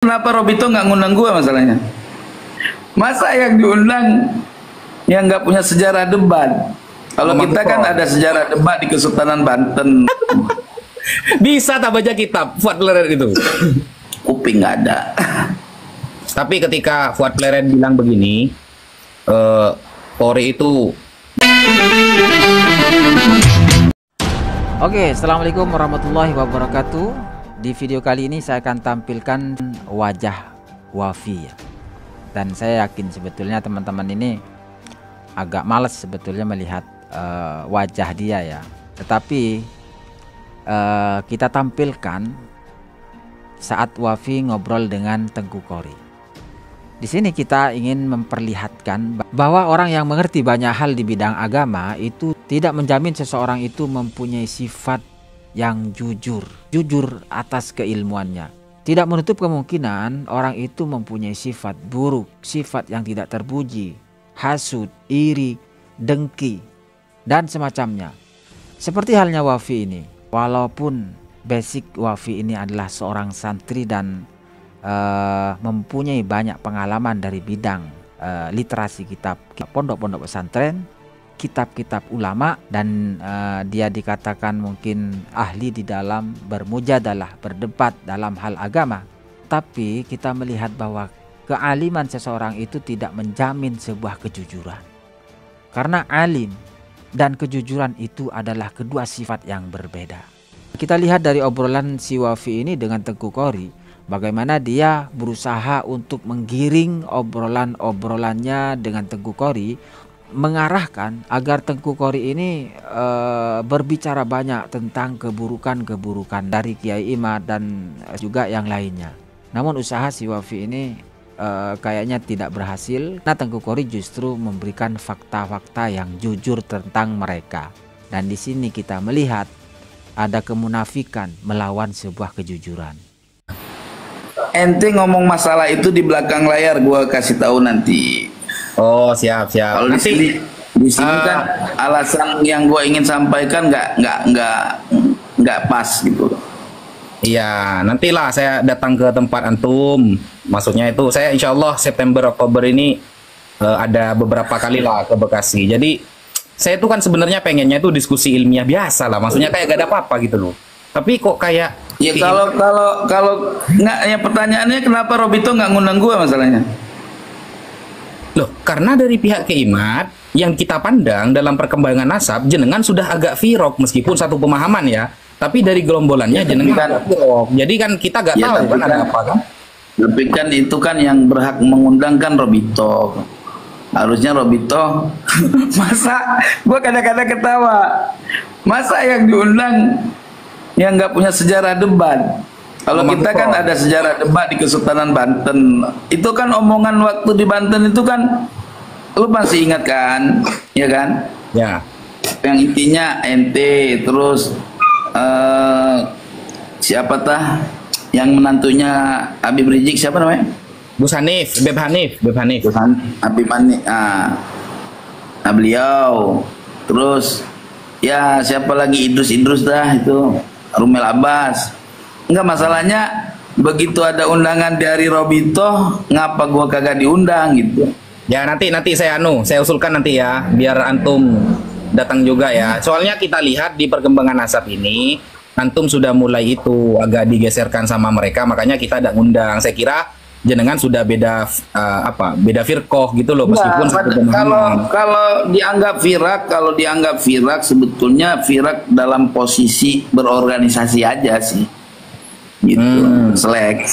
Kenapa Robito nggak ngundang gue masalahnya? Masa yang diundang yang nggak punya sejarah debat? Kalau kita kan ada sejarah debat di Kesultanan Banten. Bisa tak baca kitab Fuad Pleret itu? Kuping nggak ada. Tapi ketika Fuad Pleret bilang begini, Polri itu. Oke, assalamualaikum warahmatullahi wabarakatuh. Di video kali ini saya akan tampilkan wajah Wafi ya. Dan saya yakin sebetulnya teman-teman ini agak males sebetulnya melihat wajah dia ya. Tetapi kita tampilkan saat Wafi ngobrol dengan Tengku Kori. Di sini kita ingin memperlihatkan bahwa orang yang mengerti banyak hal di bidang agama itu tidak menjamin seseorang itu mempunyai sifat yang jujur atas keilmuannya. Tidak menutup kemungkinan orang itu mempunyai sifat buruk, sifat yang tidak terpuji, hasud, iri, dengki, dan semacamnya. Seperti halnya Wafi ini, walaupun basic Wafi ini adalah seorang santri dan mempunyai banyak pengalaman dari bidang literasi kitab pondok-pondok pesantren, kitab-kitab ulama, dan dia dikatakan mungkin ahli di dalam bermujadalah, berdebat dalam hal agama. Tapi kita melihat bahwa kealiman seseorang itu tidak menjamin sebuah kejujuran. Karena alim dan kejujuran itu adalah kedua sifat yang berbeda. Kita lihat dari obrolan si Wafi ini dengan Tengku Kori, bagaimana dia berusaha untuk menggiring obrolannya dengan Tengku Kori, mengarahkan agar Tengku Kori ini berbicara banyak tentang keburukan-keburukan dari Kiai Imad dan juga yang lainnya. Namun usaha si Wafi ini kayaknya tidak berhasil. Nah, Tengku Kori justru memberikan fakta-fakta yang jujur tentang mereka. Dan di sini kita melihat ada kemunafikan melawan sebuah kejujuran. Ente ngomong masalah itu di belakang layar, gua kasih tahu nanti. Oh, siap. Kalau di sini kan alasan yang gue ingin sampaikan nggak pas gitu. Iya, nantilah saya datang ke tempat antum. Maksudnya itu saya insya Allah September Oktober ini ada beberapa kali lah ke Bekasi. Jadi saya itu kan sebenarnya pengennya itu diskusi ilmiah biasa lah. Maksudnya kayak gak ada apa-apa gitu loh. Tapi kok kayak ya kalau nggak, ya pertanyaannya kenapa Robito nggak ngundang gue masalahnya? Loh, karena dari pihak Keimat yang kita pandang dalam perkembangan nasab, jenengan sudah agak firok meskipun satu pemahaman ya. Tapi dari gerombolannya jenengan agak firok. Jadi kan kita gak tahu kan ada apa kan. Tapi kan itu kan yang berhak mengundang kan Robito. Harusnya Robito. Masa gua kadang-kadang ketawa. Masa yang diundang yang nggak punya sejarah debat? Kalau kita kan ada sejarah debat di Kesultanan Banten. Itu kan omongan waktu di Banten itu kan, lu masih ingat kan? Ya kan? Ya. Yang intinya ente, terus siapa tah yang menantunya Habib Rizik, siapa namanya? Gus Hanif, Beb Hanif. Habib Hanif. Nah, beliau. Terus ya siapa lagi, Idrus dah itu, Rumel Abbas. Enggak, masalahnya begitu ada undangan dari Robito, ngapa gua kagak diundang gitu. Ya nanti saya usulkan nanti ya, biar antum datang juga ya. Soalnya kita lihat di perkembangan nasab ini, antum sudah mulai itu agak digeserkan sama mereka, makanya kita tidak ngundang. Saya kira jenengan sudah beda firqoh gitu loh, meskipun kalau dianggap firak sebetulnya firak dalam posisi berorganisasi aja sih. Gitu. Selek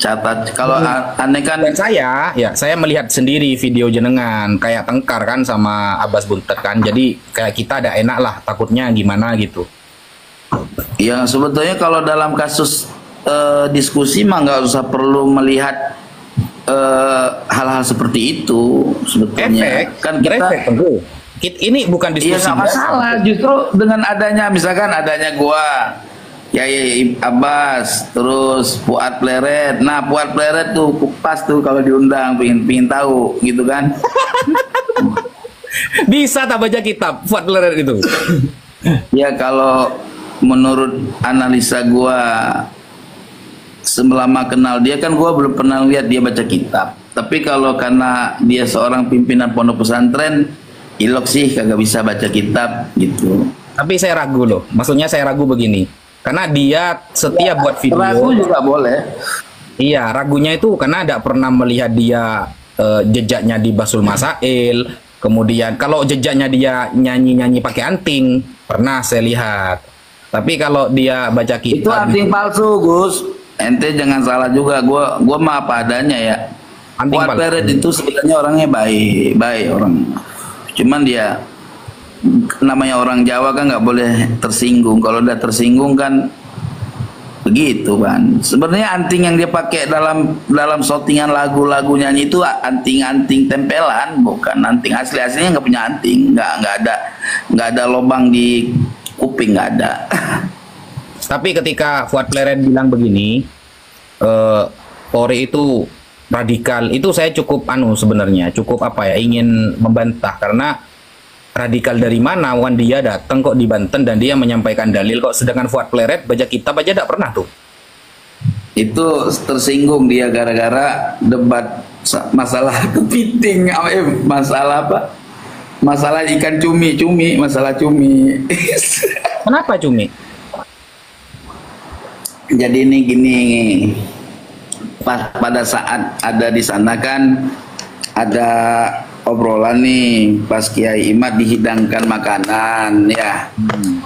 catat. Kalau aneh kan, dan saya melihat sendiri video jenengan kayak tengkar kan sama Abbas Buntet kan, jadi kayak kita ada enak lah, takutnya gimana gitu. Ya sebetulnya kalau dalam kasus diskusi mah nggak usah perlu melihat hal-hal seperti itu sebetulnya. Kan ini bukan diskusi. Iya, nggak masalah. Justru dengan adanya, misalkan adanya gua, ya Abbas, terus Fuad Pleret. Nah, Fuad Pleret tuh pas tuh kalau diundang, pingin tahu gitu kan. Bisa tak baca kitab Fuad Pleret itu? Ya kalau menurut analisa gua selama kenal dia kan gue belum pernah lihat dia baca kitab. Tapi kalau karena dia seorang pimpinan pondok pesantren, ilok sih kagak bisa baca kitab gitu. Tapi saya ragu loh. Maksudnya saya ragu begini. Karena dia setiap buat video. Ragu juga boleh. Iya, ragunya itu karena tidak pernah melihat dia jejaknya di Basul Masail. Kemudian kalau jejaknya dia nyanyi-nyanyi pakai anting, pernah saya lihat. Tapi kalau dia baca Itu kitab, anting palsu, Gus. Ente jangan salah juga. Gua mah apa adanya ya. anting Fuad palsu. Peret itu sebenarnya orangnya baik orang. Cuman dia namanya orang Jawa kan nggak boleh tersinggung. Kalau udah tersinggung kan begitu kan. Sebenarnya anting yang dia pakai dalam shootingan lagu-lagu nyanyi itu anting-anting tempelan, bukan anting asli. Aslinya nggak punya anting, nggak ada lubang di kuping, nggak ada. Tapi ketika Fuad Pleret bilang begini, Polri itu radikal, itu saya cukup sebenarnya cukup ingin membantah, karena radikal dari mana? Wan dia datang kok di Banten dan dia menyampaikan dalil kok, sedangkan Fuad Pleret baca kitab aja tidak pernah tuh. Itu tersinggung dia gara-gara debat masalah kepiting, masalah apa? Masalah ikan cumi, masalah cumi. Kenapa cumi? Jadi ini gini, pada saat ada di sana kan ada obrolan nih, pas Kiai Imad dihidangkan makanan ya,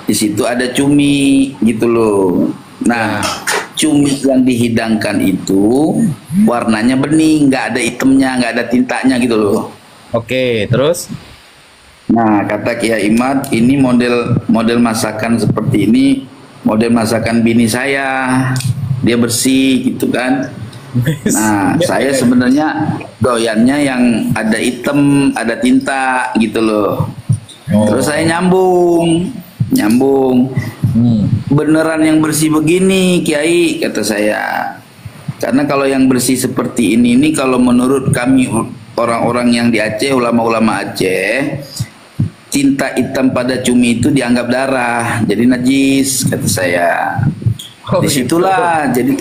di situ ada cumi gitu loh. Nah, cumi yang dihidangkan itu warnanya bening, nggak ada hitamnya, nggak ada tintanya gitu loh. Oke, terus? Nah, kata Kiai Imad, ini model masakan seperti ini, model masakan bini saya, dia bersih gitu kan. Nah, saya sebenarnya doyannya yang ada hitam, ada tinta gitu loh. Terus saya nyambung. Beneran yang bersih begini, Kiai, kata saya. Karena kalau yang bersih seperti ini kalau menurut kami orang-orang yang di Aceh, ulama-ulama Aceh, tinta hitam pada cumi itu dianggap darah, jadi najis, kata saya. Disitulah jadi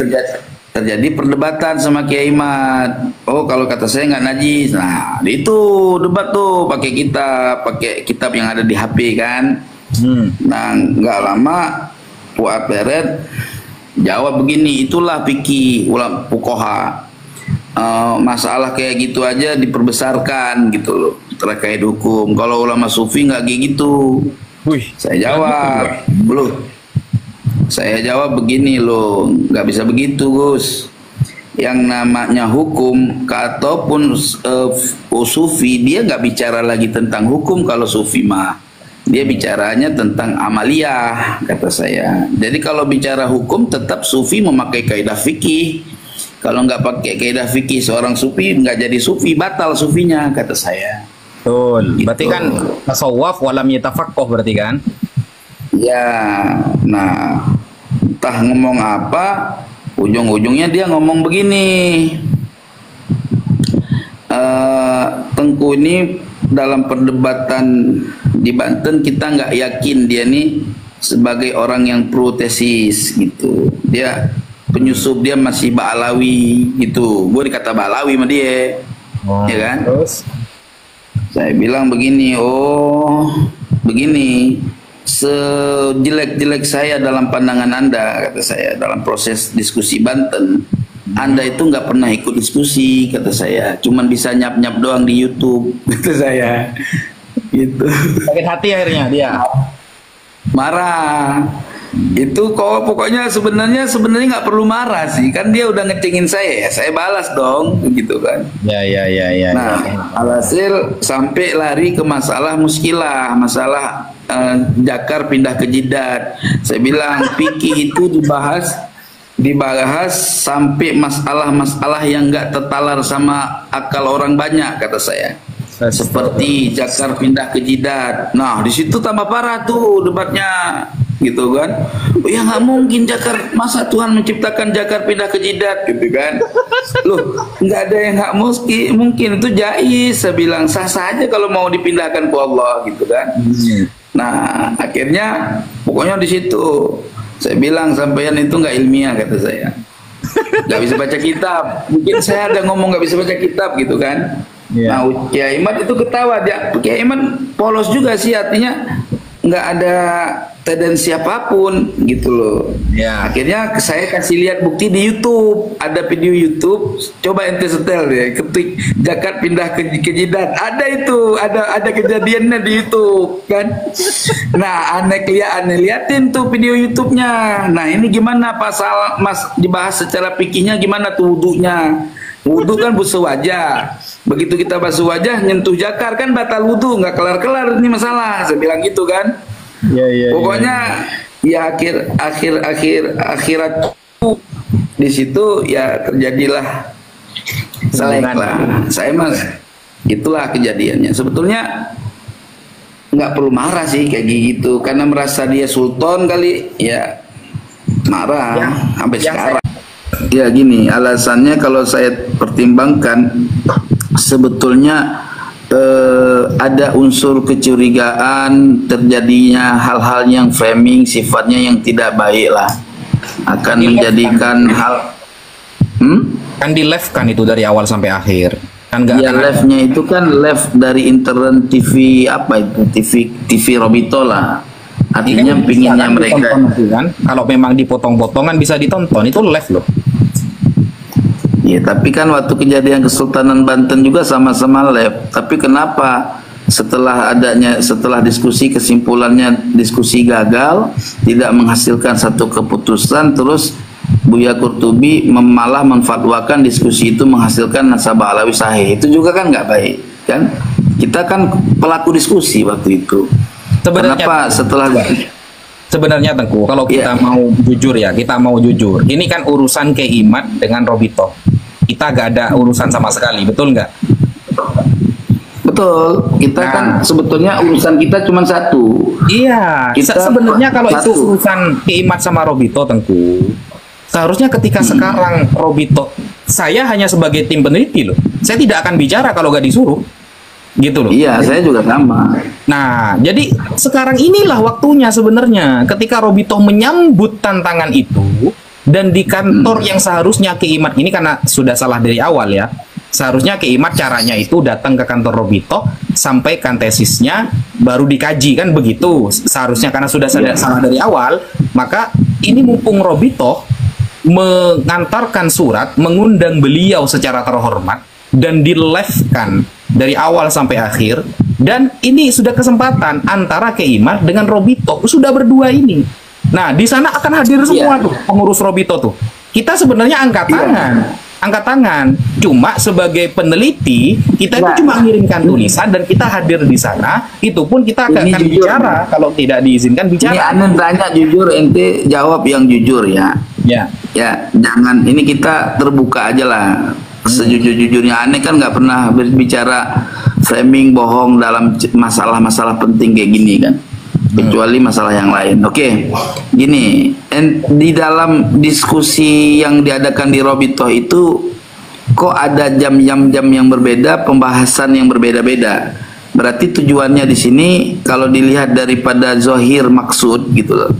terjadi perdebatan sama Kiai Imad. Oh, kalau kata saya nggak najis. Nah, itu debat tuh pakai kitab yang ada di HP kan. Nah, nggak lama Fuad Peret jawab begini, itulah fikih ulama fuqaha. Masalah kayak gitu aja diperbesarkan gitu loh terkait hukum. Kalau ulama sufi nggak kayak gitu. Saya jawab, Saya jawab begini loh, nggak bisa begitu Gus. Yang namanya hukum ataupun sufi, dia nggak bicara lagi tentang hukum. Kalau sufi mah dia bicaranya tentang amaliyah, kata saya. Jadi kalau bicara hukum tetap sufi memakai kaidah fikih. Kalau nggak pakai kaidah fikih seorang sufi nggak jadi sufi, batal sufinya, kata saya. Betul. Gitu. Berarti kan tasawuf walam yatafaqqah berarti kan? Ya, nah entah ngomong apa, ujung-ujungnya dia ngomong begini. Tengku ini dalam perdebatan di Banten kita nggak yakin dia nih sebagai orang yang protesis gitu. Dia penyusup, dia masih Ba'alawi gitu. Gue dikata Ba'alawi sama dia, ya kan? Terus? Saya bilang begini, begini, sejelek-jelek saya dalam pandangan Anda, kata saya, dalam proses diskusi Banten, Anda itu nggak pernah ikut diskusi, kata saya, cuman bisa nyap-nyap doang di YouTube, kata saya, gitu. Sakit hati akhirnya dia. Marah. Itu kok pokoknya sebenarnya nggak perlu marah sih, kan dia udah ngecengin saya balas dong, gitu kan. Ya. Nah, alhasil sampai lari ke masalah muskilah, masalah jakar pindah ke jidat. Saya bilang fikih itu dibahas sampai masalah-masalah yang nggak tertalar sama akal orang banyak, kata saya. Seperti jakar pindah ke jidat. Nah, di situ tambah parah tuh debatnya, gitu kan. Ya nggak mungkin masa Tuhan menciptakan jakar pindah ke jidat, gitu kan. Loh, nggak ada yang nggak mungkin, itu jaiz. Saya bilang sah saja kalau mau dipindahkan ke Allah, gitu kan. Nah, akhirnya pokoknya di situ saya bilang sampean itu nggak ilmiah, kata saya. nggak bisa baca kitab. Mungkin saya ada ngomong nggak bisa baca kitab gitu kan. Iya. Nah, Kiai Imad itu ketawa dia. Kiai Imad polos juga sih, artinya nggak ada tendensi apapun gitu loh. Ya. Akhirnya saya kasih lihat bukti di YouTube, ada video YouTube. Coba ente setel deh, ketik zakat pindah ke jidat. Ada itu, ada kejadiannya di YouTube kan. Nah, aneh liatin tuh video YouTube-nya. Nah, ini gimana pasal Mas dibahas secara fikihnya gimana tuh wudunya. Wudu kan basuh wajah. Begitu kita basuh wajah nyentuh jakar kan batal wudu, nggak kelar-kelar ini masalah. Saya bilang gitu kan. Iya. Pokoknya ya akhirat di situ ya terjadilah selek lah. Saya mas itulah kejadiannya. Sebetulnya nggak perlu marah sih kayak gitu, karena merasa dia sultan kali ya marah sampai sekarang. Ya gini alasannya, kalau saya pertimbangkan sebetulnya ada unsur kecurigaan terjadinya hal-hal yang framing sifatnya yang tidak baik lah, akan menjadikan hal kan di left kan itu dari awal sampai akhir kan nggak ya, akan ada. leftnya itu kan left dari intern TV apa itu TV Robito lah, artinya Kan bisa pinginnya kan mereka ditonton nanti kan, kalau memang dipotong-potongan bisa ditonton, itu left loh. ya. Tapi kan waktu kejadian Kesultanan Banten juga sama-sama left, tapi kenapa setelah diskusi kesimpulannya diskusi gagal, tidak menghasilkan satu keputusan, terus Buya Qurtubi malah menfatwakan diskusi itu menghasilkan nasabah alawi sahih. Itu juga kan nggak baik kan. Kita kan pelaku diskusi waktu itu. Kenapa Sebenarnya Tengku, kalau kita mau jujur ya, kita mau jujur, ini kan urusan Kiai Imad dengan Robito, kita gak ada urusan sama sekali, betul nggak? Betul, kita kan sebetulnya urusan kita cuma satu. Iya, sebenarnya kalau itu urusan Kiai Imad sama Robito Tengku, seharusnya ketika sekarang Robito, saya hanya sebagai tim peneliti loh, saya tidak akan bicara kalau gak disuruh, gitu loh. Iya, saya juga sama. Nah, jadi sekarang inilah waktunya sebenarnya ketika Robito menyambut tantangan itu, dan di kantor yang seharusnya Kiai Imad ini, karena sudah salah dari awal ya, seharusnya Kiai Imad caranya itu datang ke kantor Robito, sampaikan tesisnya, baru dikaji kan begitu seharusnya, karena sudah salah dari awal. Maka ini mumpung Robito mengantarkan surat mengundang beliau secara terhormat dan di-live-kan dari awal sampai akhir, dan ini sudah kesempatan antara Kiai Imad dengan Robito, sudah berdua ini. Nah, di sana akan hadir semua tuh pengurus Robito tuh. Kita sebenarnya angkat tangan. Cuma sebagai peneliti, kita itu cuma mengirimkan tulisan dan kita hadir di sana. Itu pun kita akan bicara kalau tidak diizinkan bicara. Ini Anda tanya jujur, ente jawab yang jujur ya. Ya, jangan ini kita terbuka aja lah. Sejujur-jujurnya, aneh kan nggak pernah berbicara framing bohong dalam masalah-masalah penting kayak gini kan, kecuali masalah yang lain. Oke, gini, di dalam diskusi yang diadakan di Robito itu kok ada jam-jam yang berbeda, pembahasan yang berbeda-beda. Berarti tujuannya di sini kalau dilihat daripada zohir maksud gitu loh.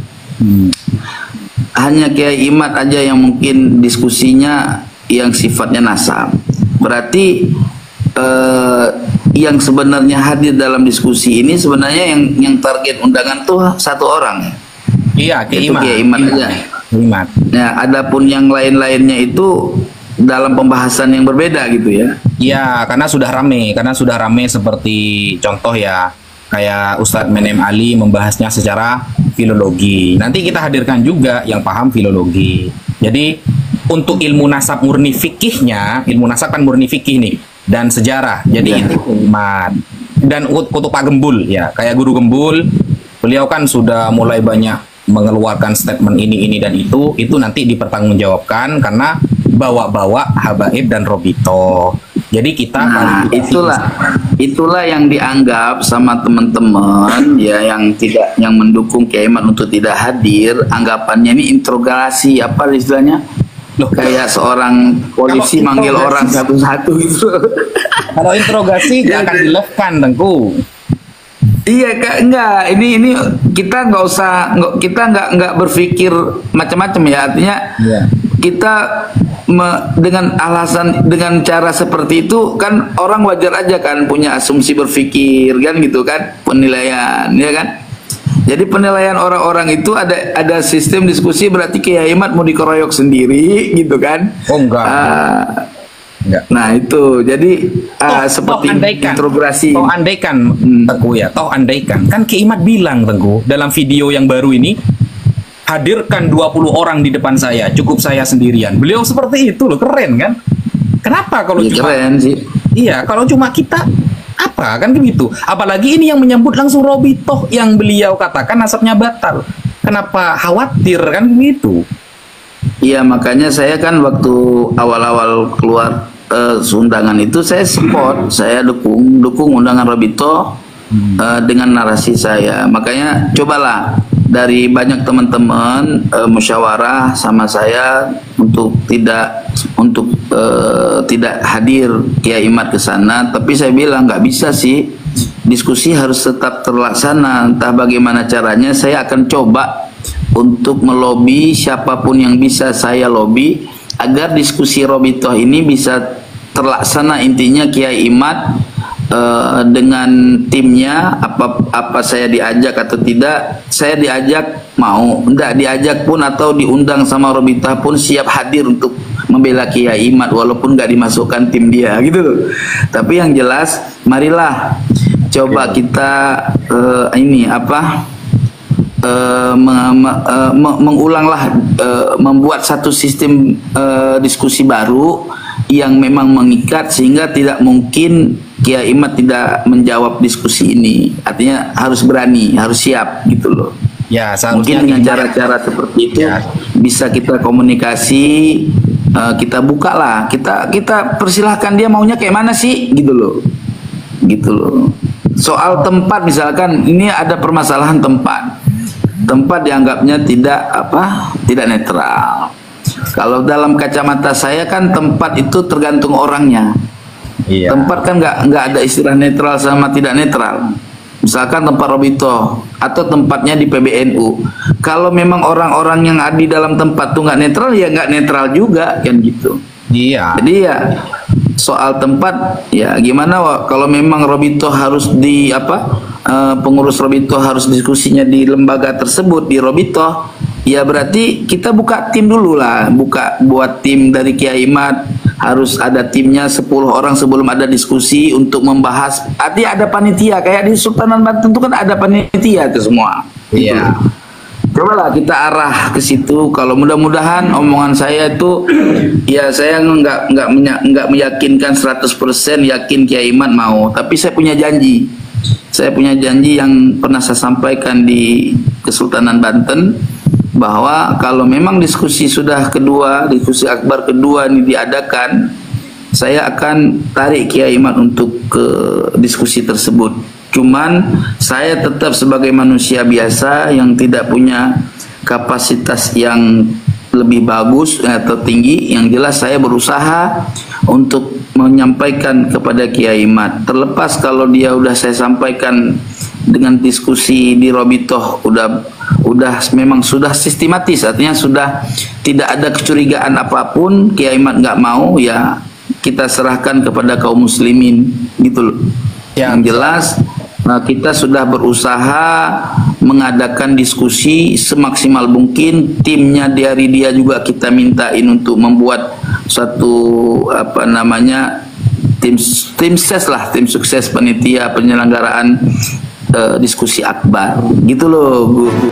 Hanya Kiai Imad aja yang mungkin diskusinya yang sifatnya nasab. Berarti yang sebenarnya hadir dalam diskusi ini sebenarnya yang target undangan tuh satu orang. Iya, Kiai Imad aja. Imad. Nah, adapun yang lain-lainnya itu dalam pembahasan yang berbeda gitu ya. Iya, karena sudah rame seperti contoh ya, kayak Ustadz Menem Ali membahasnya secara filologi. Nanti kita hadirkan juga yang paham filologi. Jadi untuk ilmu nasab murni fikihnya, ilmu nasab kan murni fikih nih, dan sejarah. Jadi itu Imad. Dan untuk Pak Gembul ya, kayak Guru Gembul, beliau kan sudah mulai banyak mengeluarkan statement ini dan itu nanti dipertanggungjawabkan karena bawa-bawa Habaib dan Robito. Jadi kita itulah yang dianggap sama teman-teman ya yang mendukung Kiai Imad untuk tidak hadir, anggapannya ini interogasi apa istilahnya? Loh, kayak seorang polisi manggil orang satu-satu gitu. Kalau interogasi nggak akan dilakukan, Tengku. Iya Kak, enggak. Ini kita nggak usah, kita nggak berpikir macam-macam ya. Artinya kita dengan alasan, dengan cara seperti itu kan orang wajar aja kan punya asumsi berpikir kan gitu kan, penilaian ya kan. Jadi penilaian orang-orang itu ada sistem diskusi, berarti Kiai Imad mau dikeroyok sendiri gitu kan. Oh enggak. Enggak. Nah itu jadi seperti interogasi. Toh andaikan Tengku ya, toh andaikan kan Kiai Imad bilang Tengku dalam video yang baru ini, hadirkan 20 orang di depan saya, cukup saya sendirian. Beliau seperti itu loh, keren kan? Kenapa kalau Ya, cuma keren sih. Iya, kalau cuma kita apa kan begitu? Apalagi ini yang menyambut langsung Robitoh yang beliau katakan nasabnya batal. Kenapa khawatir kan begitu? Iya, makanya saya kan waktu awal-awal keluar undangan itu saya support, saya dukung undangan Robitoh dengan narasi saya. Makanya cobalah dari banyak teman-teman musyawarah sama saya untuk tidak hadir Kiai Imad ke sana, tapi saya bilang nggak bisa sih, diskusi harus tetap terlaksana. Entah bagaimana caranya, saya akan coba untuk melobi siapapun yang bisa saya lobi agar diskusi Robitoh ini bisa terlaksana. Intinya Kiai Imad dengan timnya, apa saya diajak atau tidak, saya diajak mau, enggak diajak pun atau diundang sama Robitoh pun siap hadir untuk membela Kiai Imad walaupun nggak dimasukkan tim dia gitu loh. Tapi yang jelas marilah coba kita mengulanglah, membuat satu sistem diskusi baru yang memang mengikat sehingga tidak mungkin Kiai Imad tidak menjawab diskusi ini. Artinya harus berani, harus siap gitu loh. Ya, Mungkin dengan cara-cara seperti itu ya, bisa kita komunikasi, kita buka lah, kita persilahkan dia maunya kayak mana sih gitu loh. Soal tempat misalkan ini ada permasalahan tempat dianggapnya tidak netral. Kalau dalam kacamata saya kan tempat itu tergantung orangnya. Iya. Tempat kan nggak ada istilah netral sama tidak netral. Misalkan tempat Robitoh atau tempatnya di PBNU. Kalau memang orang-orang yang ada di dalam tempat tuh nggak netral, ya nggak netral juga kan gitu. Iya. Jadi ya soal tempat ya gimana kalau memang Robitoh harus pengurus Robitoh harus diskusinya di lembaga tersebut di Robitoh, ya berarti kita buka tim dulu lah, buat tim dari Kiai Imad, harus ada timnya 10 orang sebelum ada diskusi untuk membahas. Artinya ada panitia kayak di Sultanan Banten itu kan ada panitia itu semua. Iya. Cobalah kita arah ke situ. Kalau mudah-mudahan omongan saya itu ya saya nggak meyakinkan 100% yakin Kiai Imad mau, tapi saya punya janji. Saya punya janji yang pernah saya sampaikan di Kesultanan Banten, bahwa kalau memang diskusi akbar kedua ini diadakan, saya akan tarik Kiai Imad untuk ke diskusi tersebut. Cuman saya tetap sebagai manusia biasa yang tidak punya kapasitas yang lebih bagus atau tinggi, yang jelas saya berusaha untuk menyampaikan kepada Kiai Imad. Terlepas kalau dia udah saya sampaikan dengan diskusi di Robitoh memang sudah sistematis, artinya sudah tidak ada kecurigaan apapun, Kiai Imad nggak mau, ya kita serahkan kepada kaum muslimin gitu loh. Ya. Yang jelas kita sudah berusaha mengadakan diskusi semaksimal mungkin. Timnya dari dia juga kita mintain untuk membuat suatu tim sukses panitia penyelenggaraan diskusi akbar gitu loh, Guru.